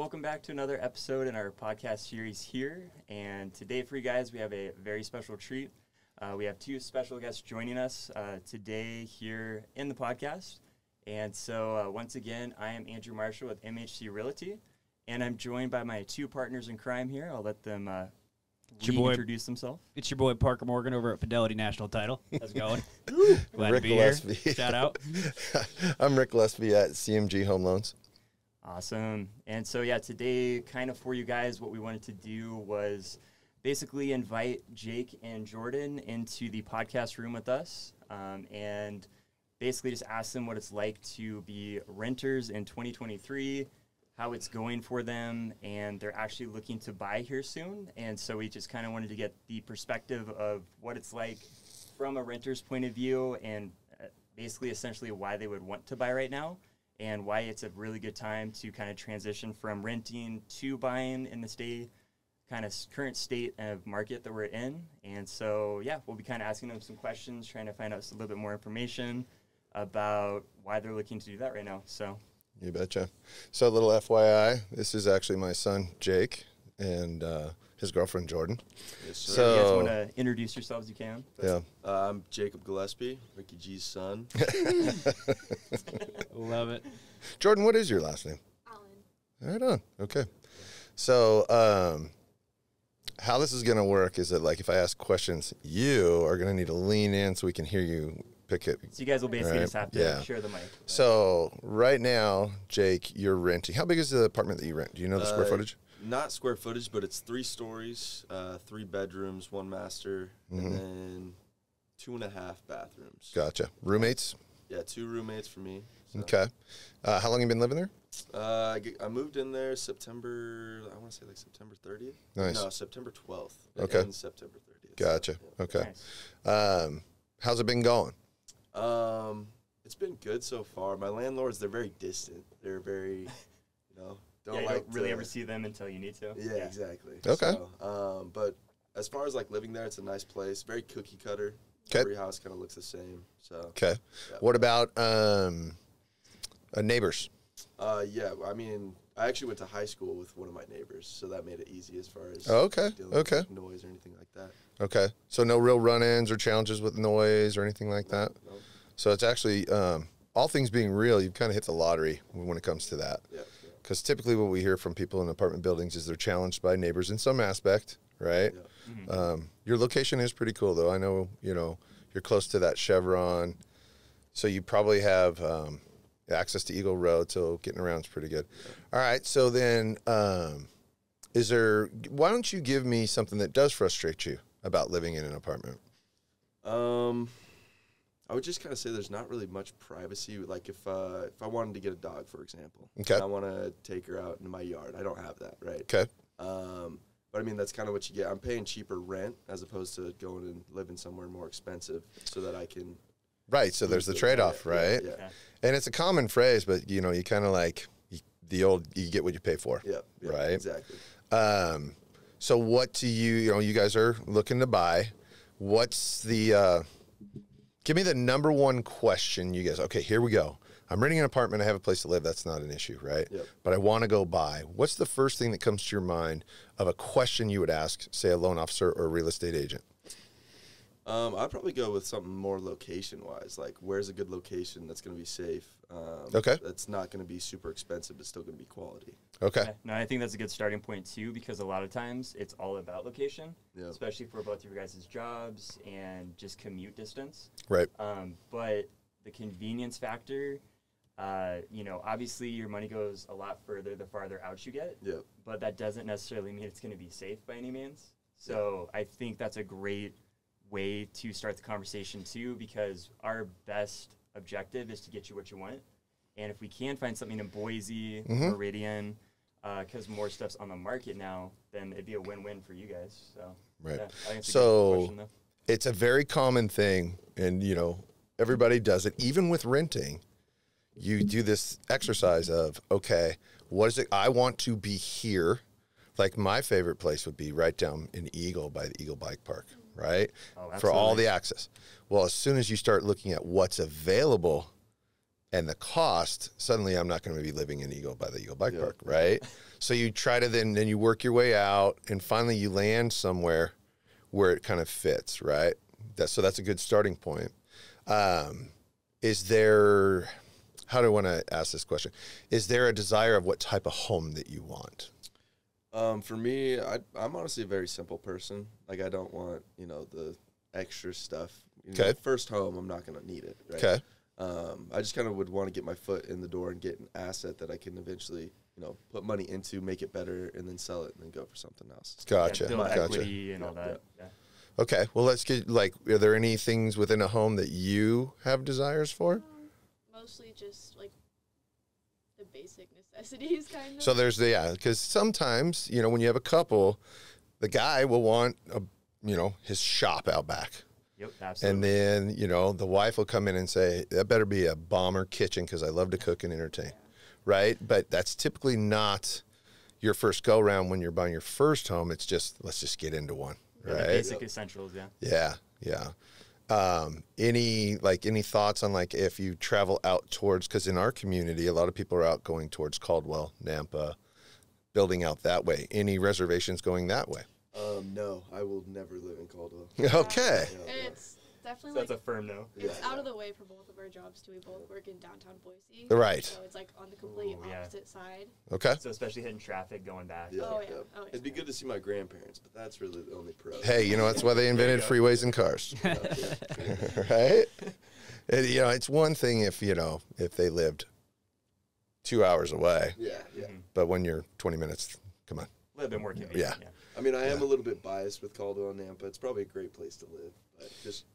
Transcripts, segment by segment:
welcome back to another episode in our podcast series here. And today for you guys, we have a very special treat. We have two special guests joining us today here in the podcast. And so once again, I am Andrew Marshall with MHC Realty, and I'm joined by my two partners in crime here. I'll let them introduce themselves. It's your boy Parker Morgan over at Fidelity National Title. How's it going? Glad Rick to be Gillespie. here. Shout out. I'm Rick Gillespie at CMG Home Loans. Awesome. And so, yeah, today, kind of for you guys, what we wanted to do was basically invite Jake and Jordan into the podcast room with us and basically just ask them what it's like to be renters in 2023, how it's going for them, and they're actually looking to buy here soon. And so we just kind of wanted to get the perspective of what it's like from a renter's point of view and basically essentially why they would want to buy right now and why it's a really good time to kind of transition from renting to buying in the current state of market that we're in. And so, yeah, we'll be kind of asking them some questions, trying to find out a little bit more information about why they're looking to do that right now. So You betcha. So a little FYI, this is actually my son, Jake, and his girlfriend, Jordan. Yes, sir. if you guys want to introduce yourselves, you can. Yeah. I'm Jacob Gillespie, Ricky G's son. Love it. Jordan, what is your last name? Allen. Right on. Okay. So how this is going to work is that, like, if I ask questions, you are going to need to lean in so we can hear you pick it. So you guys will basically Right. just have to Yeah. share the mic. So right now, Jake, you're renting. How big is the apartment that you rent? Do you know the square footage? Not square footage, but it's 3 stories, 3 bedrooms, 1 master, and then 2.5 bathrooms. Gotcha. Roommates? Yeah, 2 roommates for me. So. Okay. How long you been living there? I moved in there September, I want to say like September 30th. Nice. No, September 12th. Okay. And September 30th. Gotcha. So, yeah. Okay. Nice. How's it been going? It's been good so far. My landlords, they're very distant. They're very, don't You like don't really to- ever see them until you need to. Yeah, exactly. Okay. So, but as far as like living there, it's a nice place. Very cookie cutter. 'Kay. Every house kind of looks the same. So. Okay. Yeah. What about neighbors? Yeah. I mean, I actually went to high school with one of my neighbors, so that made it easy as far as Oh, okay. dealing with Okay. like, noise or anything like that. Okay. So no real run-ins or challenges with noise or anything like that? No. So it's actually, all things being real, you've kind of hit the lottery when it comes to that. Yeah. Because typically what we hear from people in apartment buildings is they're challenged by neighbors in some aspect, right? Yeah. Your location is pretty cool, though. I know, you're close to that Chevron, so you probably have access to Eagle Road, so getting around is pretty good. All right, so then why don't you give me something that does frustrate you about living in an apartment? I would just kind of say there's not really much privacy. Like if I wanted to get a dog, for example, Okay. and I want to take her out into my yard, I don't have that, right? Okay. But I mean, that's kind of what you get. I'm paying cheaper rent as opposed to going and living somewhere more expensive so that I can. Right, so there's the trade-off, right? Yeah. Yeah. And it's a common phrase, but, you kind of like you get what you pay for. Yeah. Right. Exactly. So what do you guys are looking to buy. What's the, give me the number one question you guys, okay, here we go. I'm renting an apartment. I have a place to live. That's not an issue, right? Yep. But I want to go buy. What's the first thing that comes to your mind of a question you would ask, say, a loan officer or a real estate agent? I'd probably go with something more location-wise, like where's a good location that's going to be safe. Okay. That's not going to be super expensive, but still going to be quality. Okay. Yeah, no, I think that's a good starting point too, because a lot of times it's all about location, Yeah. especially for both of your guys' jobs and just commute distance. Right. But the convenience factor, obviously your money goes a lot further the farther out you get, Yeah. but that doesn't necessarily mean it's going to be safe by any means. So I think that's a great way to start the conversation too, because our best objective is to get you what you want. And if we can find something in Boise, Meridian, because more stuff's on the market now, then it'd be a win-win for you guys. So, Right. yeah, I think it's a So- good question, though. It's a very common thing, and everybody does it. Even with renting, you do this exercise of, okay, what is it? I want to be here. Like my favorite place would be right down in Eagle by the Eagle Bike Park, right? Oh, For all absolutely. the access. Well, as soon as you start looking at what's available and the cost, suddenly I'm not going to be living in Eagle by the Eagle Bike Yeah. Park, right? So you try to then you work your way out, and finally you land somewhere where it kind of fits, right? So that's a good starting point. Is there, how do I want to ask this question? Is there a desire of what type of home that you want? For me, I'm honestly a very simple person. Like, I don't want, the extra stuff. Okay. First home, I'm not going to need it. Right? Okay. I just kind of would want to get my foot in the door and get an asset that I can eventually, put money into, make it better, and then sell it and then go for something else. Gotcha. Yeah, build Gotcha. equity and all that. Yeah. Okay. Well, let's get, like, are there any things within a home that you have desires for? Mostly just like the basic necessities, kind of. So there's because sometimes, when you have a couple, the guy will want his shop out back. Yep, absolutely. And then, the wife will come in and say, that better be a bomber kitchen because I love to cook and entertain. Right? But that's typically not your first go round when you're buying your first home. It's just, let's just get into one. Yeah, the Right? basic essentials, yeah. Yeah. Any thoughts on like if you travel out towards, because in our community, a lot of people are out going towards Caldwell, Nampa, building out that way. Any reservations going that way? No, I will never live in Caldwell. Okay. Yeah. It's definitely So that's like a firm no. it's Yeah. out of the way for both of our jobs too. We both work in downtown Boise. Right. So it's like on the complete Ooh, yeah. opposite side. Okay. So especially hitting traffic going back. Yeah, Oh, yeah. yeah. Oh, yeah. It'd be good to see my grandparents, but that's really the only pro. Hey, that's why they invented freeways and cars. Right? And, it's one thing if they lived 2 hours away, Yeah, yeah. Mhm. but when you're 20 minutes, come on. A little bit more convenient. Yeah. I mean, I am a little bit biased with Caldwell and Nampa. It's probably a great place to live, but just,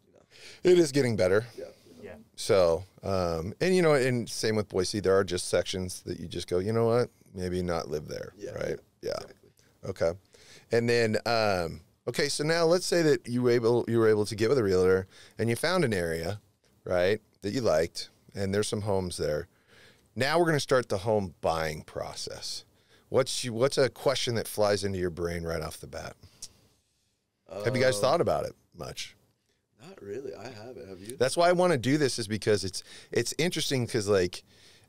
It is getting better. yeah. Yeah. So, and same with Boise, there are just sections that you just go, you know what, maybe not live there, Yeah, right? Yeah. Exactly. Okay. And then, okay, so now let's say that you were able to get with a realtor and you found an area, right, that you liked, and there's some homes there. Now we're going to start the home buying process. What's a question that flies into your brain right off the bat? Have you guys thought about it much? Not really. I haven't. Have you? That's why I want to do this, is because it's interesting, because like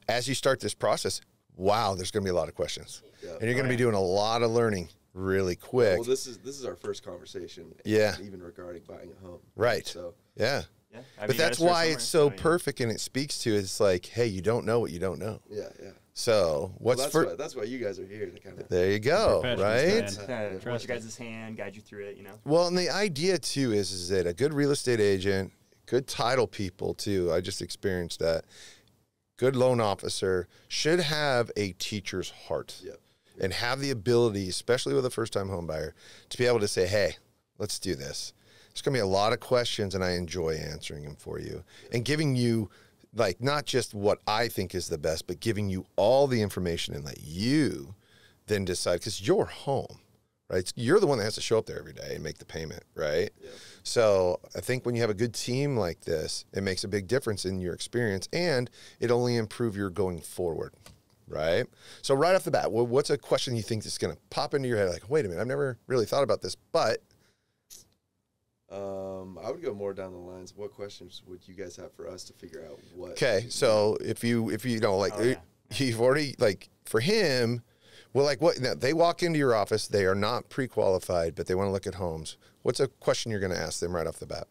as you start this process, wow, there's going to be a lot of questions, Yeah. and you're going to be yeah. doing a lot of learning really quick. Well, this is our first conversation. Yeah. Even regarding buying a home. Right. So Yeah. Yeah. I mean, But you gotta that's start why somewhere. it's so yeah. perfect, and it speaks to, it's like, hey, you don't know what you don't know. yeah, yeah. So Well, what's that's why you guys are here to kind of. there you go, Professionals, right? man. Hold Trust your guys' hand, guide you through it, Well, and the idea too is that a good real estate agent, good title people too, I just experienced that, good loan officer should have a teacher's heart. Yep. And have the ability, especially with a first-time home buyer, to be able to say, hey, let's do this. There's going to be a lot of questions, and I enjoy answering them for you and giving you, like, not just what I think is the best, but giving you all the information and let you then decide, because you're home, right? You're the one that has to show up there every day and make the payment, right? Yeah. So I think when you have a good team like this, it makes a big difference in your experience, and it only improve your going forward. Right? So right off the bat, what's a question you think is going to pop into your head? Like, wait a minute, I've never really thought about this, but. I would go more down the lines. What questions would you guys have for us to figure out what? Okay. So if you like, Oh, yeah. you've already, like, for him, well, like what, now, they walk into your office, they are not pre-qualified, but they want to look at homes. What's a question you're going to ask them right off the bat?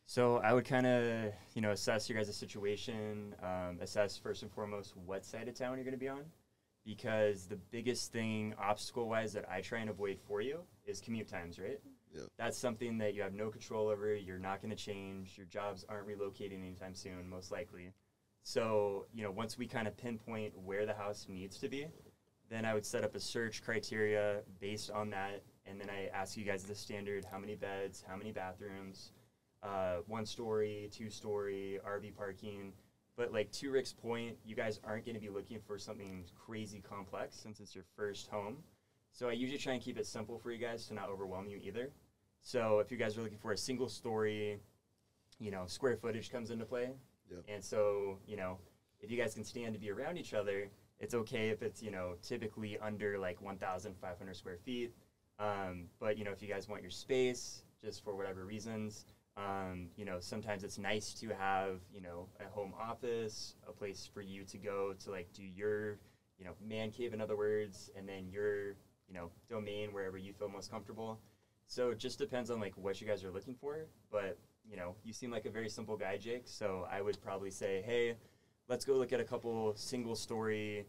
So I would kind of, assess your guys' situation, assess first and foremost what side of town you're going to be on, because the biggest thing obstacle-wise that I try and avoid for you is commute times, right? Yeah. That's something that you have no control over. You're not going to change. Your jobs aren't relocating anytime soon, most likely. So, once we kind of pinpoint where the house needs to be, then I would set up a search criteria based on that, and then I ask you guys the standard: how many beds, how many bathrooms, 1-story, 2-story, RV parking. But like to Rick's point, you guys aren't going to be looking for something crazy complex since it's your first home. So I usually try and keep it simple for you guys to not overwhelm you either. So if you guys are looking for a single story, square footage comes into play. Yep. And so, if you guys can stand to be around each other, it's okay if it's, typically under like 1,500 square feet. But, if you guys want your space, just for whatever reasons, You know, sometimes it's nice to have, you know, a home office, a place for you to go to like do your, you know, man cave in other words, and then your, you know, domain wherever you feel most comfortable. So it just depends on like what you guys are looking for. But, you know, you seem like a very simple guy, Jake. So I would probably say, hey, let's go look at a couple single story,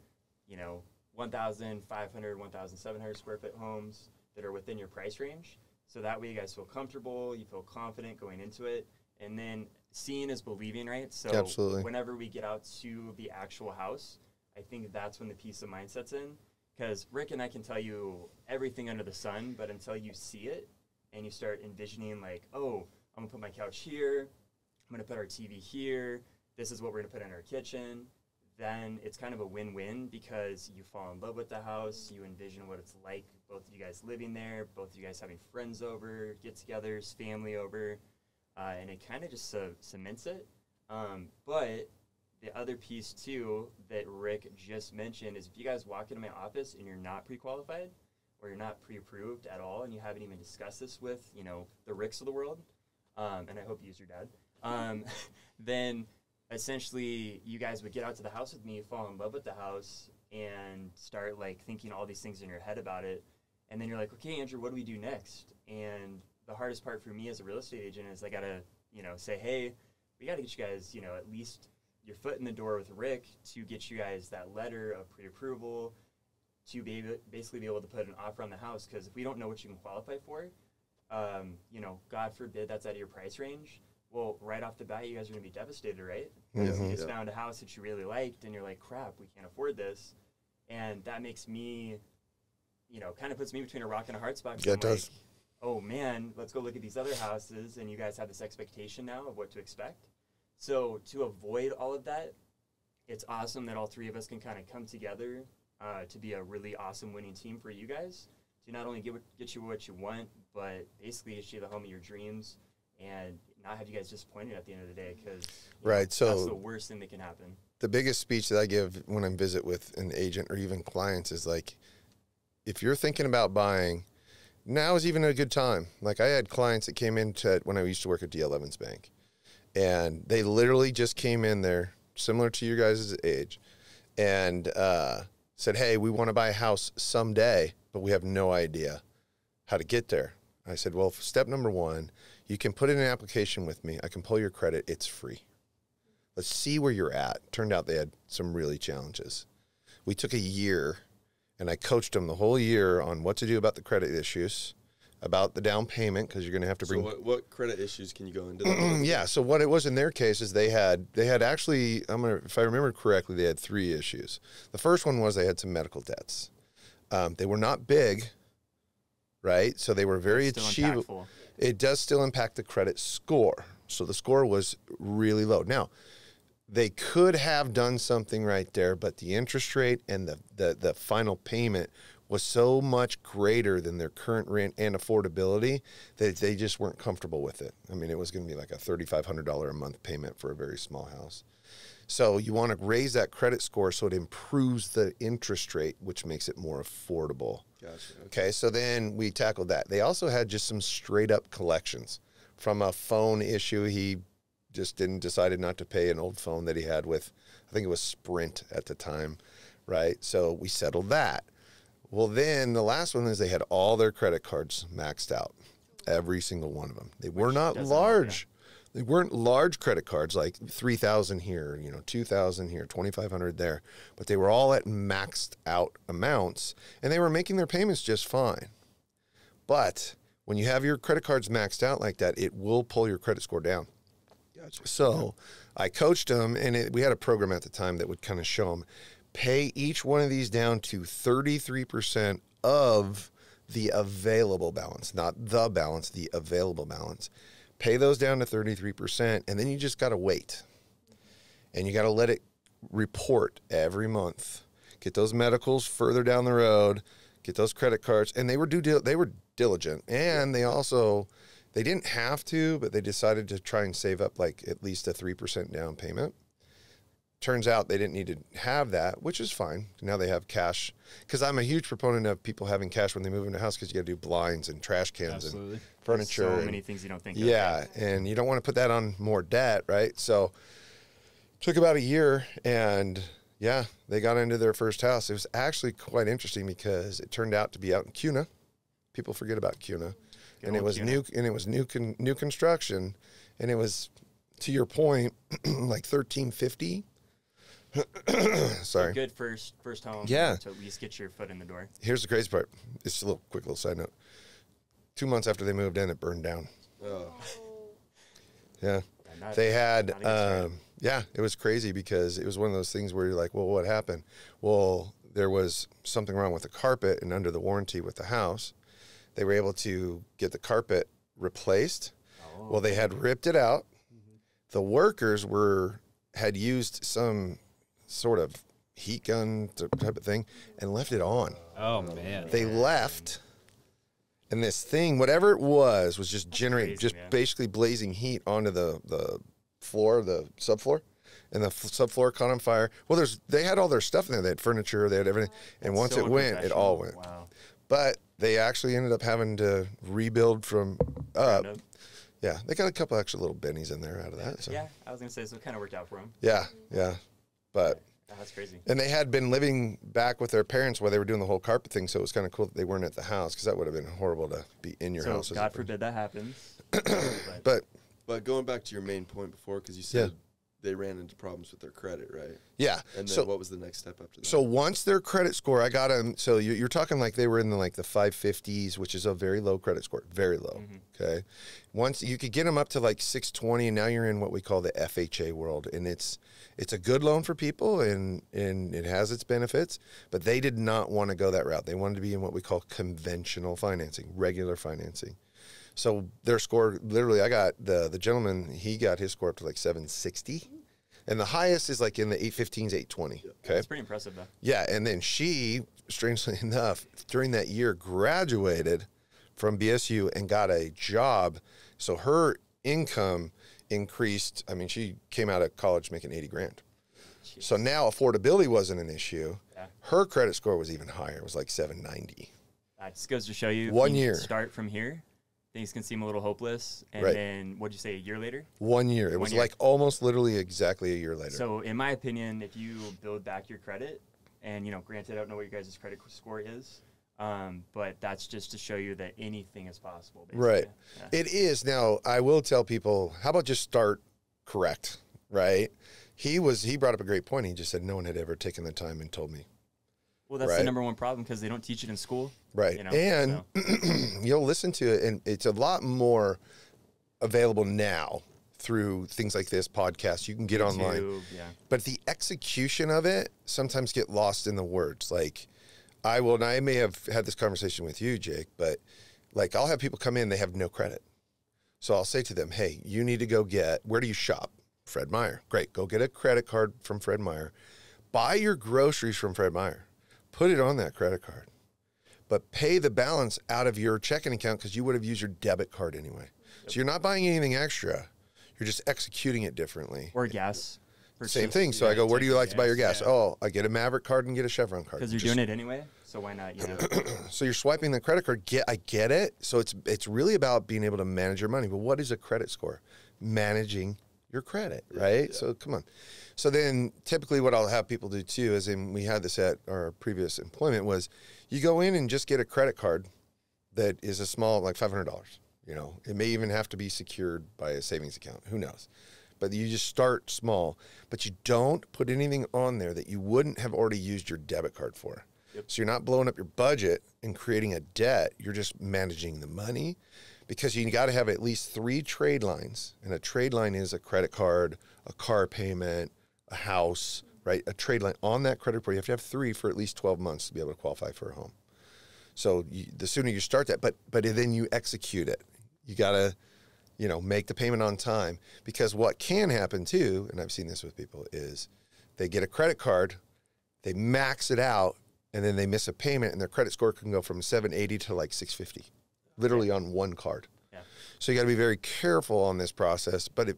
you know, 1,500, 1,700 square foot homes that are within your price range. So that way you guys feel comfortable, you feel confident going into it. And then seeing is believing, right? So Absolutely. whenever we get out to the actual house, I think that's when the peace of mind sets in. Because Rick and I can tell you everything under the sun, but until you see it and you start envisioning like, oh, I'm gonna put my couch here, I'm gonna put our TV here, this is what we're gonna put in our kitchen, then it's kind of a win-win because you fall in love with the house, you envision what it's like, both of you guys living there, both of you guys having friends over, get-togethers, family over, and it kind of just cements it. But the other piece, too, that Rick just mentioned is if you guys walk into my office and you're not pre-qualified or you're not pre-approved at all and you haven't even discussed this with, you know, the Ricks of the world, and I hope you use your dad, then essentially you guys would get out to the house with me, fall in love with the house, and start, like, thinking all these things in your head about it. And then you're like, okay, Andrew, what do we do next? And the hardest part for me as a real estate agent is I got to, you know, say, hey, we got to get you guys, you know, at least your foot in the door with Rick to get you guys that letter of pre-approval to basically be able to put an offer on the house. Because if we don't know what you can qualify for, you know, God forbid that's out of your price range, well, right off the bat, you guys are going to be devastated, right? Because you just found a house that you really liked, and you're like, crap, we can't afford this. And that makes me, you know, kind of puts me between a rock and a hard spot. Yeah, it does. Like, oh, man, let's go look at these other houses, and you guys have this expectation now of what to expect. So to avoid all of that, it's awesome that all three of us can kind of come together to be a really awesome winning team for you guys, to not only get you what you want, but basically get you the home of your dreams and not have you guys disappointed at the end of the day, because Right, so that's the worst thing that can happen. the biggest speech that I give when I visit with an agent or even clients is like, if you're thinking about buying, now is even a good time. Like I had clients that came in when I used to work at D.L. Evans Bank, and they literally just came in there, similar to your guys' age, and said, hey, we want to buy a house someday, but we have no idea how to get there. I said, well, step number one, you can put in an application with me. I can pull your credit. It's free. Let's see where you're at. Turned out they had some really challenges. We took a year, and I coached them the whole year on what to do about the credit issues, about the down payment, because you're going to have to bring. So what credit issues can you go into? That Yeah. So what it was in their case is they had actually, if I remember correctly, they had 3 issues. The first one was they had some medical debts. They were not big, right? So they were very achievable. It does still impact the credit score. So the score was really low. Now, they could have done something right there, but the interest rate and the final payment was so much greater than their current rent and affordability that they just weren't comfortable with it. I mean, it was going to be like a $3,500 a month payment for a very small house. So you want to raise that credit score so it improves the interest rate, which makes it more affordable. Gotcha. Okay, so then we tackled that. They also had just some straight up collections from a phone issue. He just decided not to pay an old phone that he had with, I think it was Sprint at the time, right? So we settled that. Well, then the last one is they had all their credit cards maxed out, every single one of them. They were not large. They weren't large credit cards like 3,000 here, 2,000 here, 2,500 there, but they were all at maxed out amounts, and they were making their payments just fine. But when you have your credit cards maxed out like that, it will pull your credit score down. Gotcha. So I coached them, and we had a program at the time that would kind of show them, pay each one of these down to 33% of the available balance, not the balance, the available balance. Pay those down to 33%, and then you just got to wait. And you got to let it report every month. Get those medicals further down the road, get those credit cards, and they were diligent. And they didn't have to, but they decided to try and save up like at least a 3% down payment. turns out they didn't need to have that, which is fine. Now they have cash. Because I'm a huge proponent of people having cash when they move into a house, because you got to do blinds and trash cans Absolutely. and furniture. So and- many things you don't think of. yeah, and you don't want to put that on more debt, right? So took about a year, and yeah, they got into their first house. It was actually quite interesting because it turned out to be out in Cuna. People forget about Cuna. And it old was Cuna. new, and it was new construction, and it was, to your point, like 1350. Sorry. Good first home. Yeah. To at least get your foot in the door. Here's the crazy part. It's a little quick little side note. 2 months after they moved in, it burned down. Oh. Yeah. And not- They had, not a good start. yeah, it was crazy because it was one of those things where you're like, well, what happened? Well, there was something wrong with the carpet, and under the warranty with the house, they were able to get the carpet replaced. Oh. Well, they had ripped it out. The workers had used some sort of heat gun type of thing and left it on. Oh man. They left, and this thing, whatever it was just generating, crazy, just man. basically blazing heat onto the floor, the subfloor, and the subfloor caught on fire. Well, they had all their stuff in there. They had furniture, they had everything, and once So it went, it all went. unprofessional. Wow. But they actually ended up having to rebuild from up. Ground up. Yeah, they got a couple extra little bennies in there out of that. So Yeah, I was gonna say, so it kind of worked out for them. yeah. But That's crazy. and they had been living back with their parents while they were doing the whole carpet thing, so it was kind of cool that they weren't at the house, because that would have been horrible to be in your So house. as God a- forbid that happens. But But going back to your main point before, because you said they ran into problems with their credit, right? yeah, And then so what was the next step after that? so once their credit score, I got them. So you're talking like they were in the 550s, which is a very low credit score, very low. Okay, once you could get them up to like 620, and now you're in what we call the FHA world, and it's a good loan for people, and it has its benefits. But they did not want to go that route. They wanted to be in what we call conventional financing, regular financing. So their score, literally, I got the gentleman, he got his score up to like 760. And the highest is like in the 815s, 820. Okay. That's pretty impressive, though. Yeah. And then she, strangely enough, during that year graduated from BSU and got a job. So her income increased. I mean, she came out of college making 80 grand. So now affordability wasn't an issue. Yeah. Her credit score was even higher. It was like 790. That just goes to show you. if 1 you year. Start from here. Things can seem a little hopeless, and Right. then what'd you say? A year later. 1 year. It 1 was year. like almost literally exactly a year later. So, in my opinion, if you build back your credit, and granted, I don't know what your guys' credit score is, but that's just to show you that anything is possible. Basically. Right. Yeah. It is. Now, I will tell people, how about just start correct, right? He brought up a great point. He just said no one had ever taken the time and told me. Well, that's the Right. number one problem because they don't teach it in school. Right. And you'll listen to it, and it's a lot more available now through things like this podcast. You can get online. YouTube, yeah. But the execution of it sometimes get lost in the words. Like and I may have had this conversation with you, Jake, but like I'll have people come in, they have no credit. So I'll say to them, hey, you need to go where do you shop? Fred Meyer. Great. Go get a credit card from Fred Meyer. Buy your groceries from Fred Meyer. Put it on that credit card. But pay the balance out of your checking account because you would have used your debit card anyway. So you're not buying anything extra. You're just executing it differently. Or gas. Same thing. So I go, where do you like to buy your gas? Yeah. Oh, I get a Maverick card and get a Chevron card. Because you're Just- doing it anyway, so why not? So you're swiping the credit card. I get it. So it's really about being able to manage your money. But what is a credit score? Managing your credit, right? So come on. So then typically what I'll have people do too is, and we had this at our previous employment, was you go in and just get a credit card that is a small, like $500. It may even have to be secured by a savings account. Who knows? But you just start small, but you don't put anything on there that you wouldn't have already used your debit card for. So you're not blowing up your budget and creating a debt. You're just managing the money, because you got to have at least 3 trade lines. And a trade line is a credit card, a car payment, a house, right? A trade line on that credit report. You have to have 3 for at least 12 months to be able to qualify for a home. So the sooner you start that, but then you execute it. You got to, make the payment on time, because what can happen too, and I've seen this with people, is they get a credit card, they max it out, and then they miss a payment, and their credit score can go from 780 to like 650, literally on one card. Yeah. So you got to be very careful on this process. But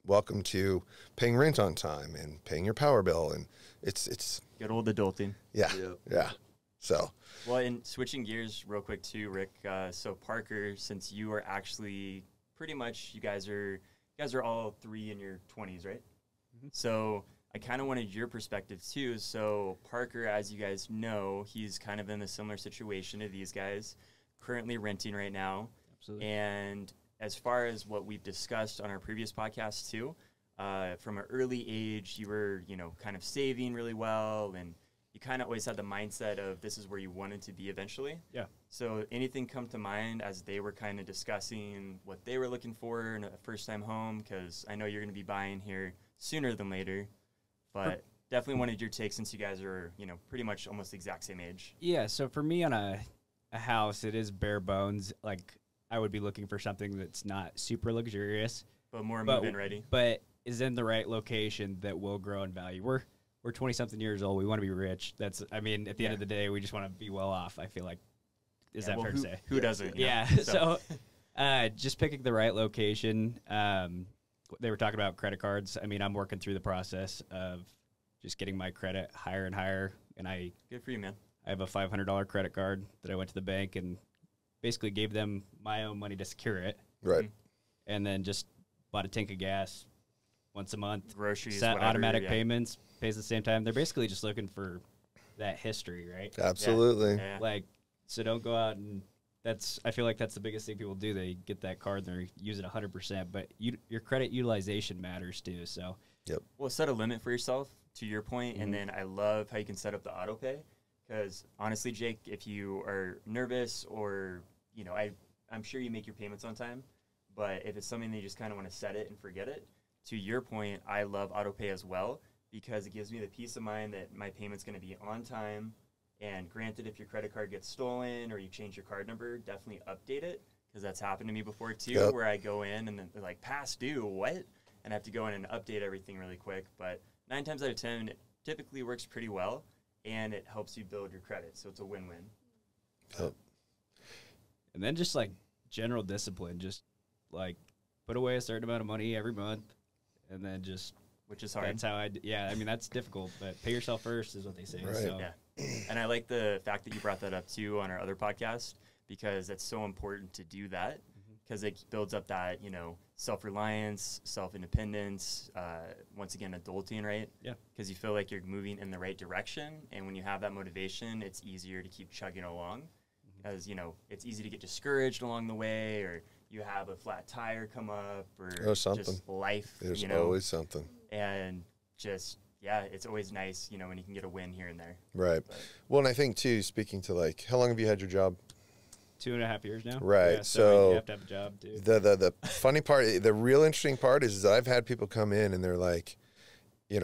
welcome to paying rent on time and paying your power bill. And it's Good old adulting. yeah. Yeah. Yeah. So, Well, and switching gears real quick too, Rick. So Parker, since you are actually pretty much, you guys are all 3 in your 20s, right? So I kind of wanted your perspective too. So Parker, as you guys know, he's kind of in a similar situation to these guys, currently renting right now. Absolutely. And as far as what we've discussed on our previous podcast too, from an early age, you were, kind of saving really well, and you kind of always had the mindset of this is where you wanted to be eventually. Yeah. So anything come to mind as they were kind of discussing what they were looking for in a first-time home? Because I know you're going to be buying here sooner than later, but definitely wanted your take since you guys are, pretty much almost the exact same age. Yeah, so for me on a house, it is bare bones. Like, I would be looking for something that's not super luxurious, But more but move-in ready. but is in the right location that will grow in value. We're 20-something years old. We want to be rich. At the end Yeah. of the day, we just want to be well off, I feel like. Is Yeah, that well, fair who, to say? Who doesn't? you know? Yeah. So, just picking the right location. They were talking about credit cards. I mean, I'm working through the process of just getting my credit higher and higher. And I Good for you, man. have a $500 credit card that I went to the bank and basically gave them my own money to secure it. right. And then just bought a tank of gas once a month. Groceries, Set whatever, automatic yeah. payments, pays at the same time. They're basically just looking for that history, right? Absolutely. Yeah. Like, so don't go out and I feel like that's the biggest thing people do. They get that card and they use it 100%, but your credit utilization matters too. So Well, set a limit for yourself, to your point, and then I love how you can set up the auto pay. Because honestly, Jake, if you are nervous or, I'm sure you make your payments on time, but if it's something that you just kind of want to set it and forget it, to your point, I love auto pay as well because it gives me the peace of mind that my payment's going to be on time. And granted, if your credit card gets stolen or you change your card number, definitely update it because that's happened to me before too, Yep. where I go in and then they're like, past due, what? And I have to go in and update everything really quick. But 9 times out of 10, it typically works pretty well, and it helps you build your credit. So it's a win-win. Yep. and then just like general discipline, just like put away a certain amount of money every month, and then just Which is hard. that's how I mean, that's difficult, but pay yourself first is what they say. Right. So Yeah. And I like the fact that you brought that up too on our other podcast because it's so important to do that because it builds up that, self-reliance, self-independence, once again, adulting, right? Yeah. Because you feel like you're moving in the right direction. And when you have that motivation, it's easier to keep chugging along as, it's easy to get discouraged along the way or you have a flat tire come up or Oh, something. just life, There's always something. and just, yeah, it's always nice, when you can get a win here and there. Right. Well, and I think too, speaking to like, how long have you had your job? 2.5 years now. Right, Yeah, so you have to have a job too. The funny part, the real interesting part is that I've had people come in and they're like, hey,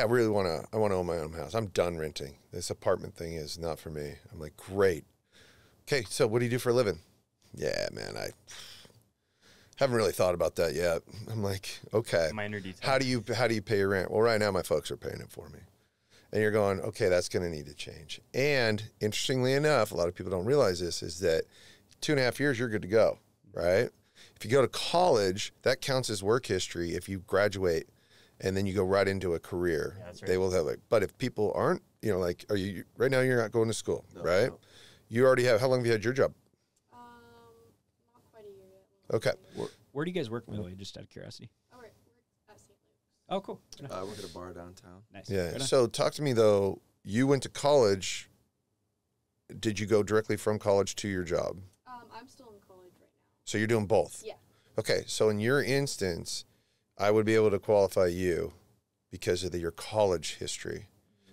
I want to own my own house. I'm done renting. This apartment thing is not for me. I'm like, great. Okay, so what do you do for a living? Yeah, man, I haven't really thought about that yet. I'm like, okay. Minor detail. How do you pay your rent? Well, right now my folks are paying it for me. And you're going, okay, that's going to need to change. And interestingly enough, a lot of people don't realize this, is that 2.5 years, you're good to go, right? If you go to college, that counts as work history if you graduate and then you go right into a career. Yeah, that's right. They will have but if people aren't, are you, right now you're not going to school, No, right? no. You already have, how long have you had your job? Not quite a year yet. Okay. Where do you guys work, Billy? Just out of curiosity. I work at St. Luke's. Oh, cool. I work at a bar downtown. Nice. Yeah. Right on. So talk to me though, you went to college. Did you go directly from college to your job? I'm still in college right now. So you're doing both? Yeah. Okay, so in your instance, I would be able to qualify you because of your college history.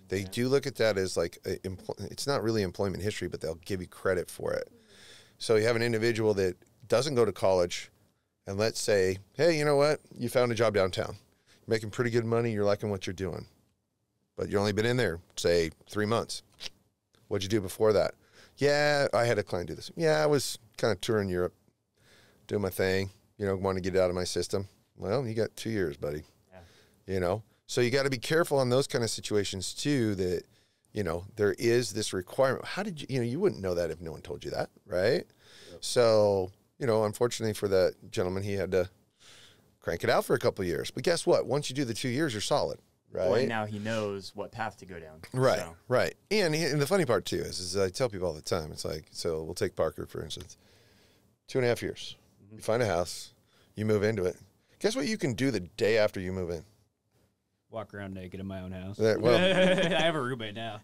They do look at that as like, it's not really employment history, but they'll give you credit for it. So you have an individual that doesn't go to college, and let's say, hey, you know what? You found a job downtown. You're making pretty good money. You're liking what you're doing. But you've only been in there, say, 3 months. What'd you do before that? Yeah, I had a client do this. Yeah, I was kind of touring Europe, doing my thing, want to get it out of my system. Well, you got 2 years, buddy. Yeah. So you got to be careful on those kind of situations too, that, there is this requirement. How did you, you wouldn't know that if no one told you that, right? Yep. So, unfortunately for that gentleman, he had to crank it out for a couple of years. But guess what? Once you do the 2 years, you're solid, right? Well, and now he knows what path to go down. Right, So, right. And the funny part too is I tell people all the time, it's like, so we'll take Parker, for instance, 2.5 years. You find a house, you move into it. Guess what you can do the day after you move in? Walk around naked in my own house. Well, I have a roommate now.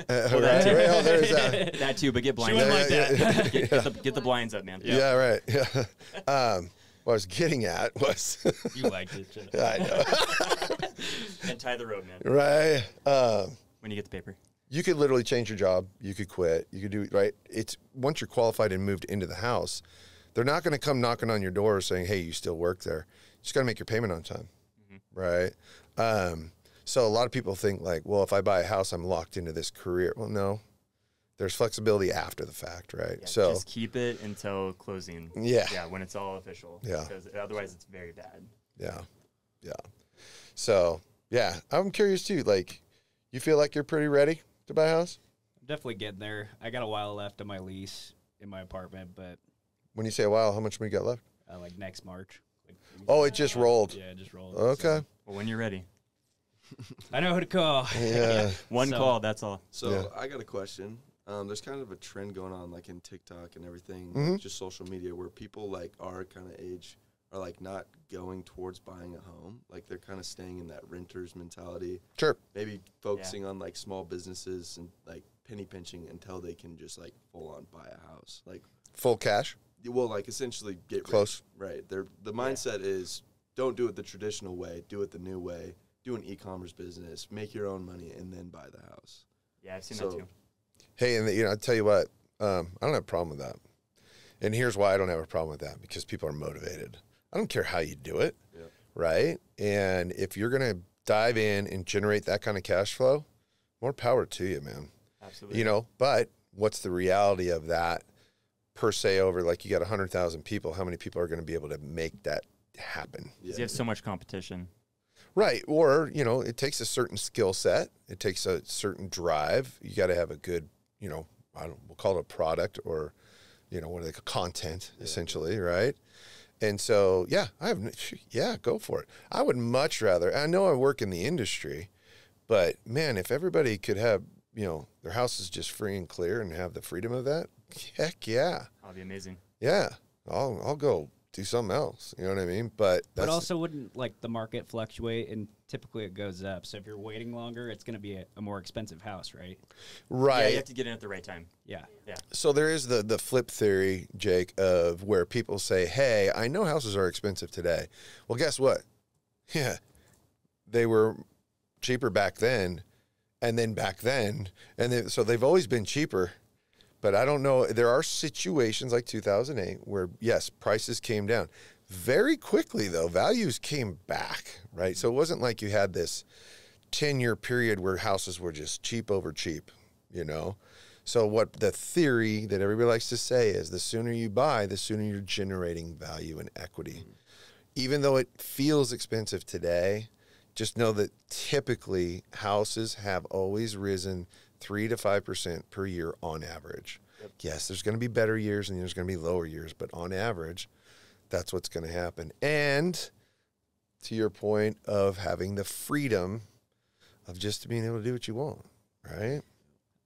that too. Well, there's that. that too, but get blinds. wouldn't like that. Get the blinds up, man. Yeah, right. Yeah. What I was getting at was, You liked it. should've. I know, And tie the rope, man. right? When you get the paper. You could literally change your job. You could quit. You could do right. It's once you're qualified and moved into the house, they're not going to come knocking on your door saying, "Hey, you still work there." You just got to make your payment on time, right? So a lot of people think like, well, if I buy a house, I'm locked into this career. Well, no, there's flexibility after the fact, right? Yeah, So just keep it until closing. Yeah. Yeah, when it's all official. Yeah. Because otherwise it's very bad. yeah. So yeah, I'm curious too. Like, you feel like you're pretty ready to buy a house? I'm definitely getting there. I got a while left on my lease in my apartment, but When you say a while, how much money you got left? like next March. Like, Oh, it just rolled. yeah, it just rolled. Okay. Well, when you're ready. I know who to call. Yeah. One So- call, that's all. So Yeah. I got a question. There's kind of a trend going on, like in TikTok and everything, Mhm. just social media, where people like our kind of age are like not going towards buying a home. Like they're kind of staying in that renter's mentality. Sure. Maybe focusing on like small businesses and like penny pinching until they can just like full on buy a house. Like, Full cash. well, like essentially get Close. rich, right? The mindset is don't do it the traditional way, do it the new way. Do an e-commerce business, make your own money, and then buy the house. Yeah, I've seen So- that too. Hey, and I tell you what, I don't have a problem with that. And here's why I don't have a problem with that, because people are motivated. I don't care how you do it, Yeah. right? And if you're going to dive in and generate that kind of cash flow, more power to you, man. Absolutely. But what's the reality of that per se over, like you got 100,000 people, how many people are going to be able to make that happen? Because you have so much competition. Right. Or, it takes a certain skill set. It takes a certain drive. You got to have a good, we'll call it a product or, what are they call content, essentially, right? And so, go for it. I would much rather, I know I work in the industry, but man, if everybody could have, their houses just free and clear and have the freedom of that, heck yeah. That'll be amazing. Yeah. I'll go do something else. You know what I mean? But But also, wouldn't like the market fluctuate, and typically it goes up. So if you're waiting longer, it's going to be a more expensive house, right? right. Yeah, you have to get in at the right time. Yeah. Yeah. So there is the flip theory, Jake, of where people say, hey, I know houses are expensive today. Well, guess what? Yeah, they were cheaper back then, and then back then. So they've always been cheaper. But I don't know. There are situations like 2008 where, yes, prices came down. Very quickly, though, values came back, right? So it wasn't like you had this 10-year period where houses were just cheap over cheap, So what the theory that everybody likes to say is the sooner you buy, the sooner you're generating value and equity. Even though it feels expensive today, just know that typically houses have always risen 3 to 5% per year on average. Yep. Yes, there's going to be better years and there's going to be lower years, but on average, that's what's going to happen. And to your point of having the freedom of just being able to do what you want, right?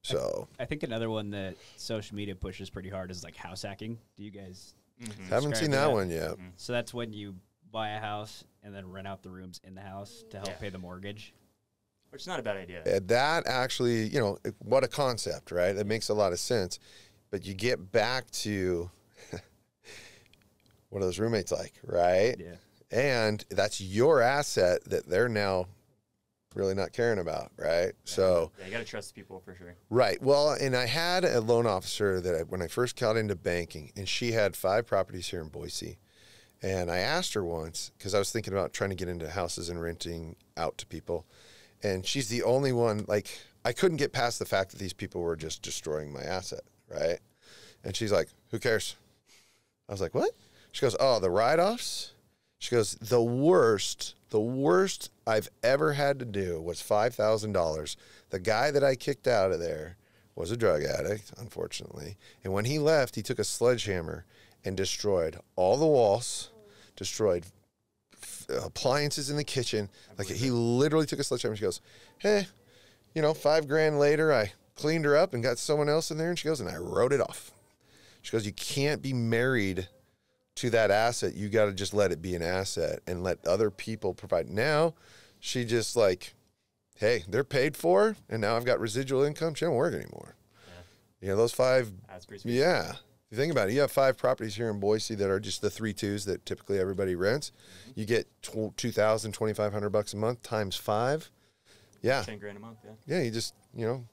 So I think another one that social media pushes pretty hard is like house hacking. Do you guys? haven't seen subscribe to that that? one yet. So that's when you buy a house and then rent out the rooms in the house to help pay the mortgage. Which is not a bad idea. That actually, what a concept, right? It makes a lot of sense. But you get back to what are those roommates like, right? Yeah. And that's your asset that they're now really not caring about, right? So, Yeah, you got to trust people for sure. right. Well, and I had a loan officer that when I first got into banking, and she had 5 properties here in Boise. And I asked her once, because I was thinking about trying to get into houses and renting out to people. And she's the only one, like, I couldn't get past the fact that these people were just destroying my asset, right? And she's like, who cares? I was like, what? She goes, oh, the write-offs? She goes, the worst I've ever had to do was $5,000. The guy that I kicked out of there was a drug addict, unfortunately. And when he left, he took a sledgehammer and destroyed all the walls, destroyed appliances in the kitchen. Like he literally took a sledgehammer. She goes, hey, you know, $5,000 later, I cleaned her up and got someone else in there. And she goes, and I wrote it off. She goes, you can't be married to that asset. You got to just let it be an asset and let other people provide. Now she just like, hey, they're paid for, and now I've got residual income. She don't work anymore. Yeah. You know, those 5. That's pretty sweet. Yeah. If you think about it, you have 5 properties here in Boise that are just the 3-2s that typically everybody rents. You get $2,000, $2,500 a month times 5. Yeah. $10,000 a month. Yeah. Yeah. You just, you know,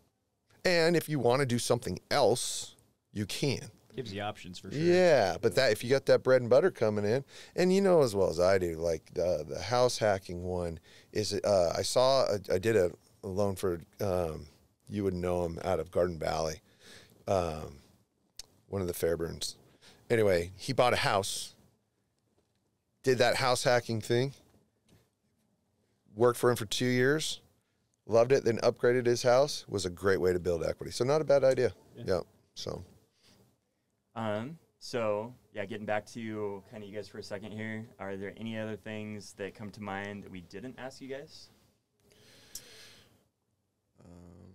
and if you want to do something else, you can. Gives you options for sure. Yeah, but that if you got that bread and butter coming in, and you know as well as I do, like the house hacking one is, I did a loan for, you would know him out of Garden Valley, one of the Fairburns. Anyway, he bought a house, did that house hacking thing, worked for him for 2 years, loved it, then upgraded his house. Was a great way to build equity. So not a bad idea. Yeah. So. So yeah, getting back to kind of you guys for a second here, are there any other things that come to mind that we didn't ask you guys?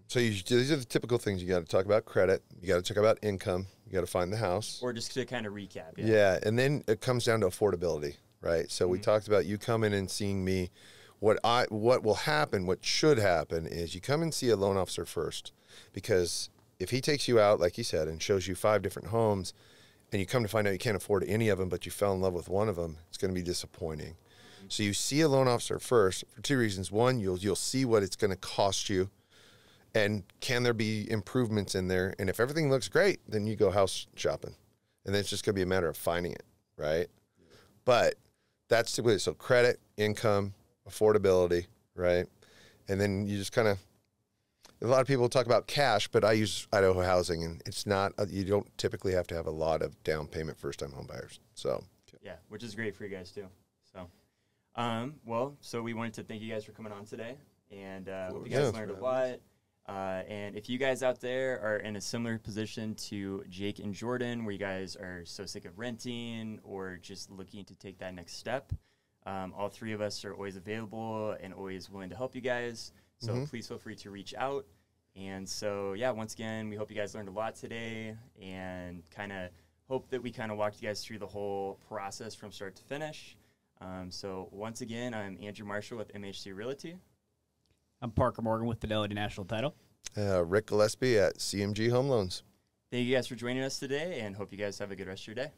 So these are the typical things you got to talk about: credit, you got to talk about income, you got to find the house, Or just to kind of recap. yeah, and then it comes down to affordability, right? So we talked about you coming and seeing me. What will happen? What should happen is you come and see a loan officer first, because if he takes you out, like he said, and shows you 5 different homes, and you come to find out you can't afford any of them, but you fell in love with one of them, it's going to be disappointing. So you see a loan officer first for 2 reasons. One, you'll see what it's going to cost you, and can there be improvements in there? And if everything looks great, then you go house shopping, and then it's just going to be a matter of finding it, right? But that's typically so credit, income, affordability, right? And then you just kind of. A lot of people talk about cash, but I use Idaho Housing, and it's not. You don't typically have to have a lot of down payment first-time home buyers. So Yeah, which is great for you guys too. So, so we wanted to thank you guys for coming on today, and hope you guys learned a lot. And if you guys out there are in a similar position to Jake and Jordan, where you guys are so sick of renting or just looking to take that next step, all 3 of us are always available and always willing to help you guys. So please feel free to reach out. And so, yeah, once again, we hope you guys learned a lot today, and kind of hope that we kind of walked you guys through the whole process from start to finish. So once again, I'm Andrew Marshall with MHC Realty. I'm Parker Morgan with Fidelity National Title. Rick Gillespie at CMG Home Loans. Thank you guys for joining us today, and hope you guys have a good rest of your day.